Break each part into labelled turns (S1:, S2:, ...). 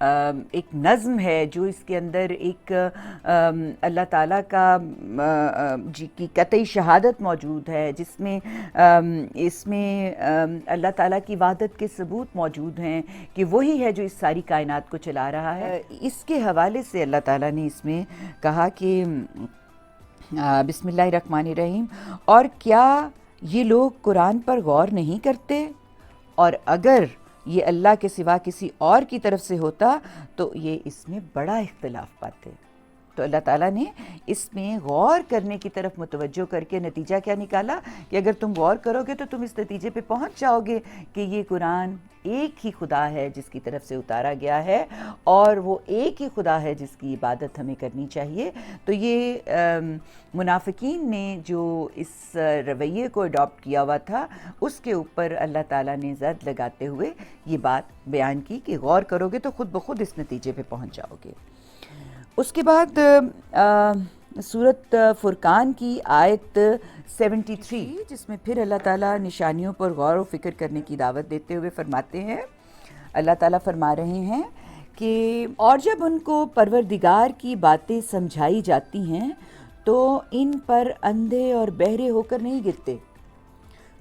S1: ایک نظم ہے جو اس کے اندر ایک اللہ تعالیٰ کا جی کی قطعی شہادت موجود ہے، جس میں اس میں اللہ تعالیٰ کی وحدت کے ثبوت موجود ہیں کہ وہی ہے جو اس ساری کائنات کو چلا رہا ہے۔ اس کے حوالے سے اللہ تعالیٰ نے اس میں کہا کہ بسم اللہ الرحمن الرحیم، اور کیا یہ لوگ قرآن پر غور نہیں کرتے، اور اگر یہ اللہ کے سوا کسی اور کی طرف سے ہوتا تو یہ اس میں بڑا اختلاف پاتے۔ تو اللہ تعالیٰ نے اس میں غور کرنے کی طرف متوجہ کر کے نتیجہ کیا نکالا کہ اگر تم غور کرو گے تو تم اس نتیجے پہ پہنچ جاؤ گے کہ یہ قرآن ایک ہی خدا ہے جس کی طرف سے اتارا گیا ہے، اور وہ ایک ہی خدا ہے جس کی عبادت ہمیں کرنی چاہیے۔ تو یہ منافقین نے جو اس رویے کو اڈاپٹ کیا ہوا تھا، اس کے اوپر اللہ تعالیٰ نے زد لگاتے ہوئے یہ بات بیان کی کہ غور کرو گے تو خود بخود اس نتیجے پہ پہنچ جاؤ گے۔ اس کے بعد سورۃ فرقان کی آیت 73، جس میں پھر اللہ تعالیٰ نشانیوں پر غور و فکر کرنے کی دعوت دیتے ہوئے فرماتے ہیں، اللہ تعالیٰ فرما رہے ہیں کہ اور جب ان کو پروردگار کی باتیں سمجھائی جاتی ہیں تو ان پر اندھے اور بہرے ہو کر نہیں گرتے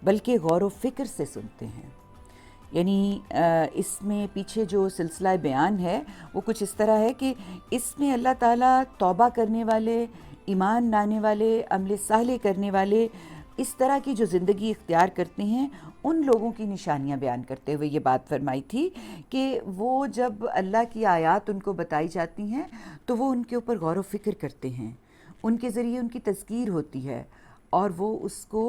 S1: بلکہ غور و فکر سے سنتے ہیں۔ یعنی اس میں پیچھے جو سلسلہ بیان ہے وہ کچھ اس طرح ہے کہ اس میں اللہ تعالیٰ توبہ کرنے والے، ایمان لانے والے، عمل صالح کرنے والے، اس طرح کی جو زندگی اختیار کرتے ہیں ان لوگوں کی نشانیاں بیان کرتے ہوئے یہ بات فرمائی تھی کہ وہ جب اللہ کی آیات ان کو بتائی جاتی ہیں تو وہ ان کے اوپر غور و فکر کرتے ہیں، ان کے ذریعے ان کی تذکیر ہوتی ہے، اور وہ اس کو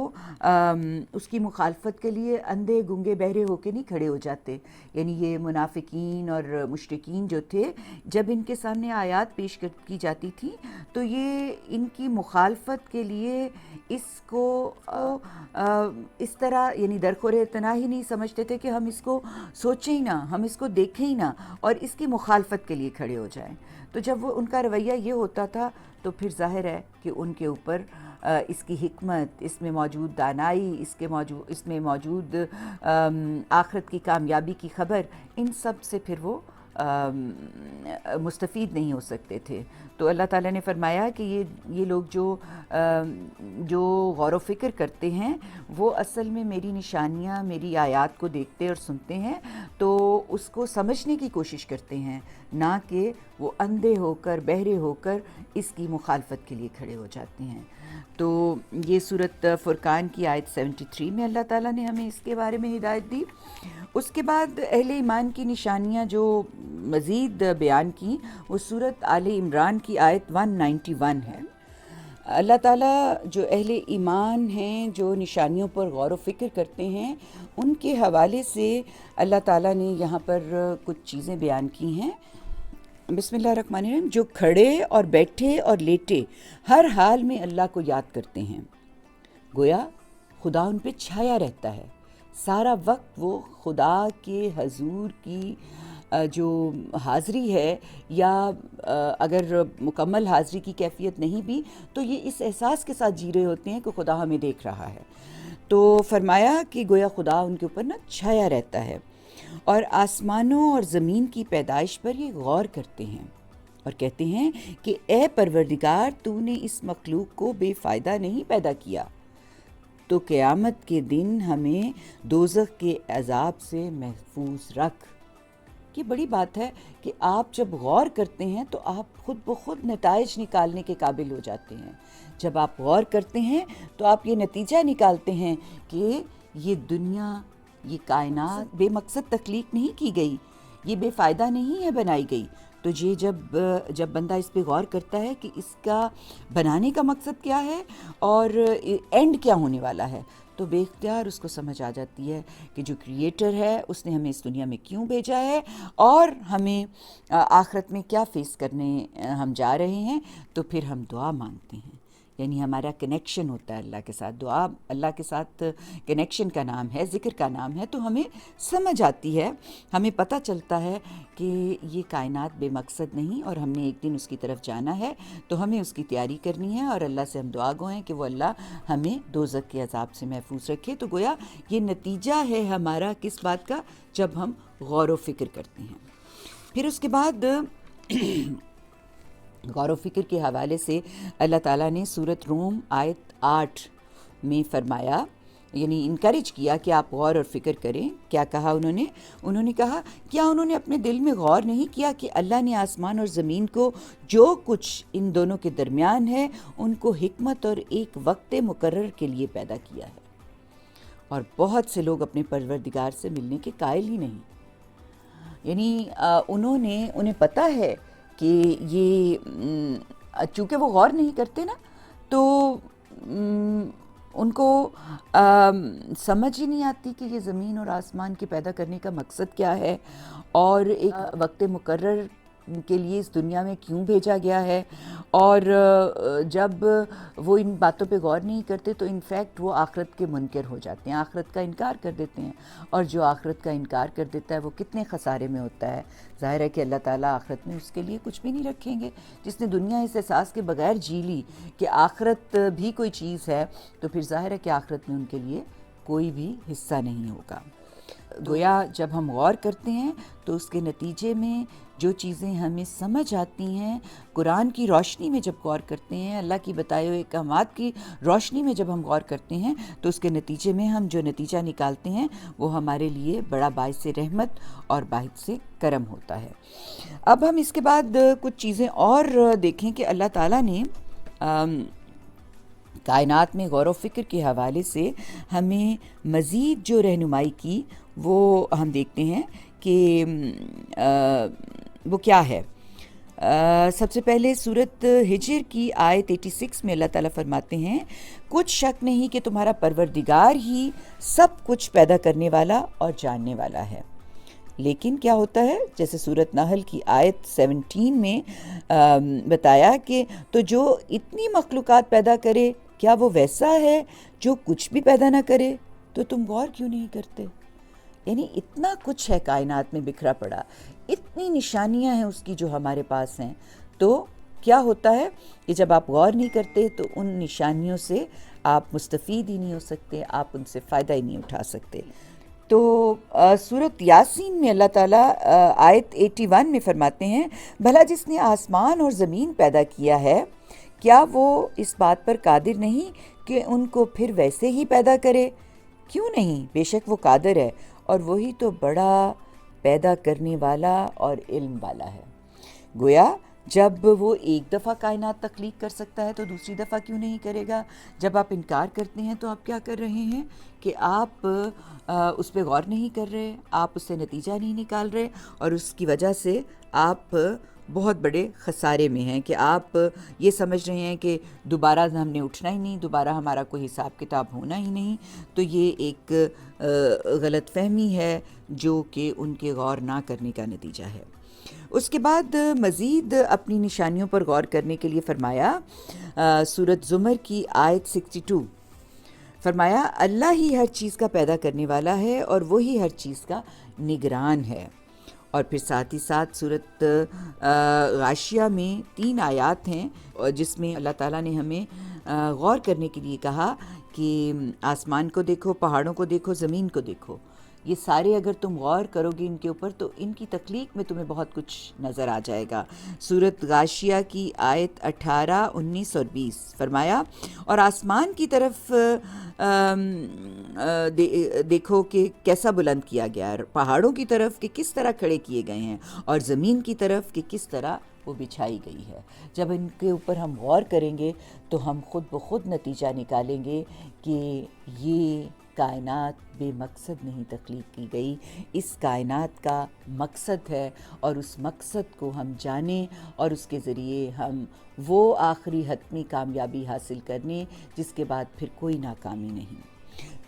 S1: اس کی مخالفت کے لیے اندھے گنگے بہرے ہو کے نہیں کھڑے ہو جاتے۔ یعنی یہ منافقین اور مشرکین جو تھے، جب ان کے سامنے آیات پیش کی جاتی تھی تو یہ ان کی مخالفت کے لیے اس کو اس طرح یعنی درخور اعتنا ہی نہیں سمجھتے تھے کہ ہم اس کو سوچیں ہی نہ، ہم اس کو دیکھیں ہی نہ اور اس کی مخالفت کے لیے کھڑے ہو جائیں۔ تو جب وہ ان کا رویہ یہ ہوتا تھا تو پھر ظاہر ہے کہ ان کے اوپر اس کی حکمت، اس میں موجود دانائی، اس میں موجود آخرت کی کامیابی کی خبر، ان سب سے پھر وہ مستفید نہیں ہو سکتے تھے۔ تو اللہ تعالیٰ نے فرمایا کہ یہ لوگ جو غور و فکر کرتے ہیں وہ اصل میں میری نشانیاں، میری آیات کو دیکھتے اور سنتے ہیں تو اس کو سمجھنے کی کوشش کرتے ہیں، نہ کہ وہ اندھے ہو کر بہرے ہو کر اس کی مخالفت کے لیے کھڑے ہو جاتے ہیں۔ تو یہ سورۃ فرقان کی آیت 73 میں اللہ تعالیٰ نے ہمیں اس کے بارے میں ہدایت دی۔ اس کے بعد اہل ایمان کی نشانیاں جو مزید بیان کی وہ سورۃ آل عمران کی آیت 191 ہے۔ اللہ تعالیٰ جو اہل ایمان ہیں، جو نشانیوں پر غور و فکر کرتے ہیں، ان کے حوالے سے اللہ تعالیٰ نے یہاں پر کچھ چیزیں بیان کی ہیں۔ بسم اللہ الرحمن الرحیم، جو کھڑے اور بیٹھے اور لیٹے ہر حال میں اللہ کو یاد کرتے ہیں، گویا خدا ان پہ چھایا رہتا ہے، سارا وقت وہ خدا کے حضور کی جو حاضری ہے، یا اگر مکمل حاضری کی کیفیت نہیں بھی تو یہ اس احساس کے ساتھ جی رہے ہوتے ہیں کہ خدا ہمیں دیکھ رہا ہے۔ تو فرمایا کہ گویا خدا ان کے اوپر چھایا رہتا ہے، اور آسمانوں اور زمین کی پیدائش پر یہ غور کرتے ہیں اور کہتے ہیں کہ اے پروردگار، تو نے اس مخلوق کو بے فائدہ نہیں پیدا کیا، تو قیامت کے دن ہمیں دوزخ کے عذاب سے محفوظ رکھ۔ یہ بڑی بات ہے کہ آپ جب غور کرتے ہیں تو آپ خود بخود نتائج نکالنے کے قابل ہو جاتے ہیں۔ جب آپ غور کرتے ہیں تو آپ یہ نتیجہ نکالتے ہیں کہ یہ دنیا، یہ کائنات بے مقصد تخلیق نہیں کی گئی، یہ بے فائدہ نہیں ہے بنائی گئی۔ تو یہ جب بندہ اس پہ غور کرتا ہے کہ اس کا بنانے کا مقصد کیا ہے اور اینڈ کیا ہونے والا ہے، تو بے اختیار اس کو سمجھ آ جاتی ہے کہ جو کریٹر ہے اس نے ہمیں اس دنیا میں کیوں بھیجا ہے اور ہمیں آخرت میں کیا فیس کرنے ہم جا رہے ہیں۔ تو پھر ہم دعا مانگتے ہیں، یعنی ہمارا کنیکشن ہوتا ہے اللہ کے ساتھ۔ دعا اللہ کے ساتھ کنیکشن کا نام ہے، ذکر کا نام ہے۔ تو ہمیں سمجھ آتی ہے، ہمیں پتہ چلتا ہے کہ یہ کائنات بے مقصد نہیں اور ہم نے ایک دن اس کی طرف جانا ہے، تو ہمیں اس کی تیاری کرنی ہے اور اللہ سے ہم دعا گو ہیں کہ وہ اللہ ہمیں دوزخ کے عذاب سے محفوظ رکھے۔ تو گویا یہ نتیجہ ہے ہمارا کس بات کا، جب ہم غور و فکر کرتے ہیں۔ پھر اس کے بعد غور و فکر کے حوالے سے اللہ تعالیٰ نے سورۃ روم آیت 8 میں فرمایا، یعنی انکریج کیا کہ آپ غور اور فکر کریں۔ کیا کہا انہوں نے کہا کیا انہوں نے اپنے دل میں غور نہیں کیا کہ اللہ نے آسمان اور زمین کو جو کچھ ان دونوں کے درمیان ہے ان کو حکمت اور ایک وقت مقرر کے لیے پیدا کیا ہے، اور بہت سے لوگ اپنے پروردگار سے ملنے کے قائل ہی نہیں۔ یعنی انہیں پتہ ہے کہ یہ چونکہ وہ غور نہیں کرتے نا، تو ان کو سمجھ ہی نہیں آتی کہ یہ زمین اور آسمان کے پیدا کرنے کا مقصد کیا ہے، اور ایک وقت مقرر کے لیے اس دنیا میں کیوں بھیجا گیا ہے۔ اور جب وہ ان باتوں پہ غور نہیں کرتے تو انفیکٹ وہ آخرت کے منکر ہو جاتے ہیں، آخرت کا انکار کر دیتے ہیں، اور جو آخرت کا انکار کر دیتا ہے وہ کتنے خسارے میں ہوتا ہے۔ ظاہر ہے کہ اللہ تعالیٰ آخرت میں اس کے لیے کچھ بھی نہیں رکھیں گے۔ جس نے دنیا اس احساس کے بغیر جی لی کہ آخرت بھی کوئی چیز ہے، تو پھر ظاہر ہے کہ آخرت میں ان کے لیے کوئی بھی حصہ نہیں ہوگا۔ گویا جب ہم غور کرتے ہیں تو اس کے نتیجے میں جو چیزیں ہمیں سمجھ آتی ہیں، قرآن کی روشنی میں جب غور کرتے ہیں، اللہ کی بتائے ہوئے احکامات کی روشنی میں جب ہم غور کرتے ہیں، تو اس کے نتیجے میں ہم جو نتیجہ نکالتے ہیں وہ ہمارے لیے بڑا باعث رحمت اور باعث کرم ہوتا ہے۔ اب ہم اس کے بعد کچھ چیزیں اور دیکھیں کہ اللہ تعالیٰ نے کائنات میں غور و فکر کے حوالے سے ہمیں مزید جو رہنمائی کی وہ ہم دیکھتے ہیں کہ وہ کیا ہے۔ سب سے پہلے سورۃ ہجر کی آیت 86 میں اللہ تعالیٰ فرماتے ہیں، کچھ شک نہیں کہ تمہارا پروردگار ہی سب کچھ پیدا کرنے والا اور جاننے والا ہے۔ لیکن کیا ہوتا ہے، جیسے سورۃ نحل کی آیت 17 میں بتایا کہ تو جو اتنی مخلوقات پیدا کرے، کیا وہ ویسا ہے جو کچھ بھی پیدا نہ کرے؟ تو تم غور کیوں نہیں کرتے؟ یعنی اتنا کچھ ہے کائنات میں بکھرا پڑا، اتنی نشانیاں ہیں اس کی جو ہمارے پاس ہیں، تو کیا ہوتا ہے کہ جب آپ غور نہیں کرتے تو ان نشانیوں سے آپ مستفید ہی نہیں ہو سکتے، آپ ان سے فائدہ ہی نہیں اٹھا سکتے۔ تو سورۃ یاسین میں اللہ تعالیٰ آیت 81 میں فرماتے ہیں، بھلا جس نے آسمان اور زمین پیدا کیا ہے، کیا وہ اس بات پر قادر نہیں کہ ان کو پھر ویسے ہی پیدا کرے؟ کیوں نہیں، بے شک وہ قادر ہے، اور وہی تو بڑا پیدا کرنے والا اور علم والا ہے۔ گویا جب وہ ایک دفعہ کائنات تخلیق کر سکتا ہے تو دوسری دفعہ کیوں نہیں کرے گا؟ جب آپ انکار کرتے ہیں تو آپ کیا کر رہے ہیں کہ آپ اس پہ غور نہیں کر رہے، آپ اس سے نتیجہ نہیں نکال رہے، اور اس کی وجہ سے آپ بہت بڑے خسارے میں ہیں کہ آپ یہ سمجھ رہے ہیں کہ دوبارہ ہم نے اٹھنا ہی نہیں، دوبارہ ہمارا کوئی حساب کتاب ہونا ہی نہیں۔ تو یہ ایک غلط فہمی ہے جو کہ ان کے غور نہ کرنے کا نتیجہ ہے۔ اس کے بعد مزید اپنی نشانیوں پر غور کرنے کے لیے فرمایا، سورۃ زمر کی آیت 62 فرمایا، اللہ ہی ہر چیز کا پیدا کرنے والا ہے اور وہی ہر چیز کا نگران ہے۔ اور پھر ساتھ ہی ساتھ سورۃ غاشیہ میں 3 آیات ہیں جس میں اللہ تعالیٰ نے ہمیں غور کرنے کے لیے کہا کہ آسمان کو دیکھو، پہاڑوں کو دیکھو، زمین کو دیکھو، یہ سارے اگر تم غور کرو گے ان کے اوپر تو ان کی تخلیق میں تمہیں بہت کچھ نظر آ جائے گا۔ سورۃ غاشیہ کی آیت 18، 19 اور 20 فرمایا، اور آسمان کی طرف دیکھو کہ کیسا بلند کیا گیا ہے، پہاڑوں کی طرف کہ کس طرح کھڑے کیے گئے ہیں، اور زمین کی طرف کہ کس طرح وہ بچھائی گئی ہے۔ جب ان کے اوپر ہم غور کریں گے تو ہم خود بخود نتیجہ نکالیں گے کہ یہ کائنات بے مقصد نہیں تخلیق کی گئی، اس کائنات کا مقصد ہے، اور اس مقصد کو ہم جانیں اور اس کے ذریعے ہم وہ آخری حتمی کامیابی حاصل کرنے جس کے بعد پھر کوئی ناکامی نہیں۔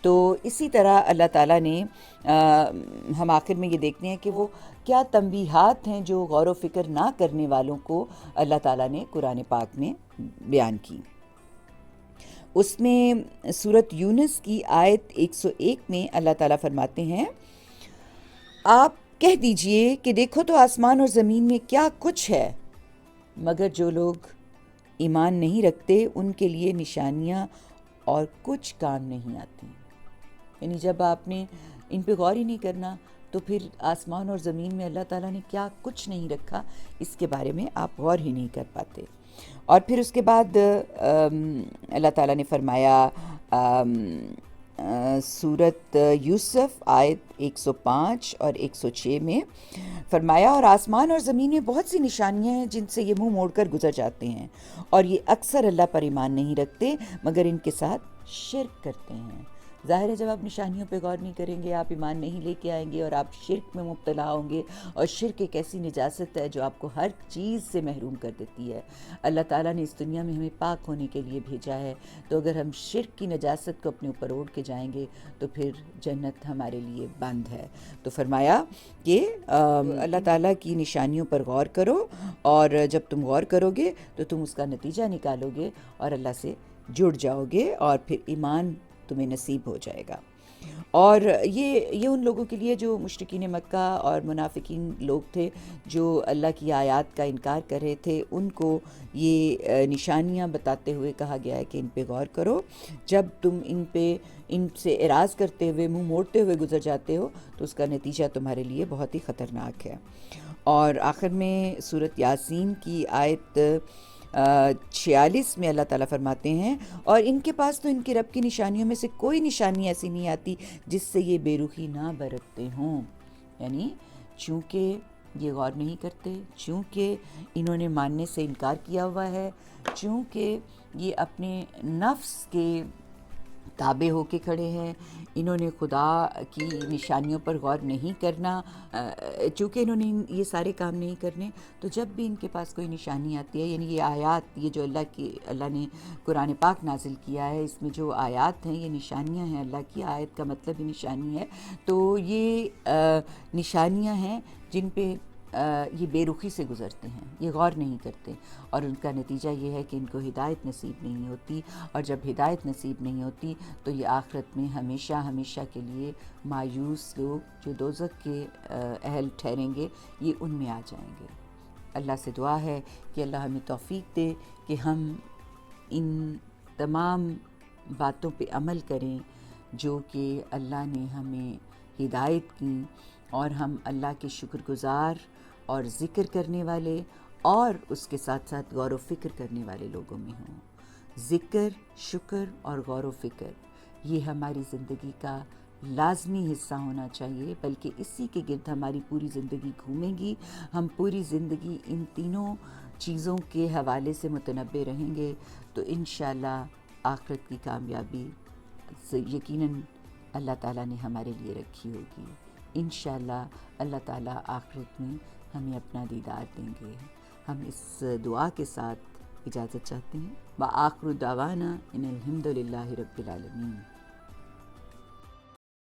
S1: تو اسی طرح اللہ تعالیٰ نے ہم آخر میں یہ دیکھتے ہیں کہ وہ کیا تنبیہات ہیں جو غور و فکر نہ کرنے والوں کو اللہ تعالیٰ نے قرآن پاک میں بیان کی۔ اس میں سورۃ یونس کی آیت 101 میں اللہ تعالیٰ فرماتے ہیں، آپ کہہ دیجئے کہ دیکھو تو آسمان اور زمین میں کیا کچھ ہے، مگر جو لوگ ایمان نہیں رکھتے ان کے لیے نشانیاں اور کچھ کام نہیں آتی۔ یعنی جب آپ نے ان پہ غور ہی نہیں کرنا تو پھر آسمان اور زمین میں اللہ تعالیٰ نے کیا کچھ نہیں رکھا، اس کے بارے میں آپ غور ہی نہیں کر پاتے۔ اور پھر اس کے بعد اللہ تعالیٰ نے فرمایا سورت یوسف آیت 105 اور 106 میں فرمایا، اور آسمان اور زمین میں بہت سی نشانیاں ہیں جن سے یہ منہ موڑ کر گزر جاتے ہیں، اور یہ اکثر اللہ پر ایمان نہیں رکھتے مگر ان کے ساتھ شرک کرتے ہیں۔ ظاہر ہے جب آپ نشانیوں پہ غور نہیں کریں گے، آپ ایمان نہیں لے کے آئیں گے اور آپ شرک میں مبتلا ہوں گے، اور شرک ایک ایسی نجاست ہے جو آپ کو ہر چیز سے محروم کر دیتی ہے۔ اللہ تعالیٰ نے اس دنیا میں ہمیں پاک ہونے کے لیے بھیجا ہے، تو اگر ہم شرک کی نجاست کو اپنے اوپر اوڑھ کے جائیں گے تو پھر جنت ہمارے لیے بند ہے۔ تو فرمایا کہ اللہ تعالیٰ کی نشانیوں پر غور کرو، اور جب تم غور کرو گے تو تم اس کا نتیجہ نکالو گے اور اللہ سے جڑ جاؤ گے، اور پھر ایمان تمہیں نصیب ہو جائے گا۔ اور یہ ان لوگوں کے لیے جو مشرکین مکہ اور منافقین لوگ تھے جو اللہ کی آیات کا انکار کر رہے تھے، ان کو یہ نشانیاں بتاتے ہوئے کہا گیا ہے کہ ان پہ غور کرو۔ جب تم ان سے اعراض کرتے ہوئے، منہ موڑتے ہوئے گزر جاتے ہو تو اس کا نتیجہ تمہارے لیے بہت ہی خطرناک ہے۔ اور آخر میں سورت یاسین کی آیت 46 میں اللہ تعالیٰ فرماتے ہیں، اور ان کے پاس تو ان کے رب کی نشانیوں میں سے کوئی نشانی ایسی نہیں آتی جس سے یہ بے رخی نہ برتتے ہوں، یعنی چونکہ یہ غور نہیں کرتے، چونکہ انہوں نے ماننے سے انکار کیا ہوا ہے، چونکہ یہ اپنے نفس کے تابع ہو کے کھڑے ہیں، انہوں نے خدا کی نشانیوں پر غور نہیں کرنا، چونکہ انہوں نے یہ سارے کام نہیں کرنے، تو جب بھی ان کے پاس کوئی نشانی آتی ہے، یعنی یہ آیات، یہ جو اللہ نے قرآن پاک نازل کیا ہے، اس میں جو آیات ہیں یہ نشانیاں ہیں، اللہ کی آیت کا مطلب ہی نشانی ہے، تو یہ نشانیاں ہیں جن پہ یہ بے رخی سے گزرتے ہیں، یہ غور نہیں کرتے، اور ان کا نتیجہ یہ ہے کہ ان کو ہدایت نصیب نہیں ہوتی، اور جب ہدایت نصیب نہیں ہوتی تو یہ آخرت میں ہمیشہ ہمیشہ کے لیے مایوس لوگ جو دوزخ کے اہل ٹھہریں گے، یہ ان میں آ جائیں گے۔ اللہ سے دعا ہے کہ اللہ ہمیں توفیق دے کہ ہم ان تمام باتوں پہ عمل کریں جو کہ اللہ نے ہمیں ہدایت کی، اور ہم اللہ کے شکر گزار اور ذکر کرنے والے اور اس کے ساتھ ساتھ غور و فکر کرنے والے لوگوں میں ہوں۔ ذکر، شکر اور غور و فکر یہ ہماری زندگی کا لازمی حصہ ہونا چاہیے، بلکہ اسی کے گرد ہماری پوری زندگی گھومے گی۔ ہم پوری زندگی ان تینوں چیزوں کے حوالے سے متنبع رہیں گے تو انشاءاللہ آخرت کی کامیابی یقیناً اللہ تعالیٰ نے ہمارے لیے رکھی ہوگی۔ انشاءاللہ اللہ تعالیٰ آخرت میں ہمیں اپنا دیدار دیں گے۔ ہم اس دعا کے ساتھ اجازت چاہتے ہیں۔ وآخر دعوانا ان الحمد للہ رب العالمین۔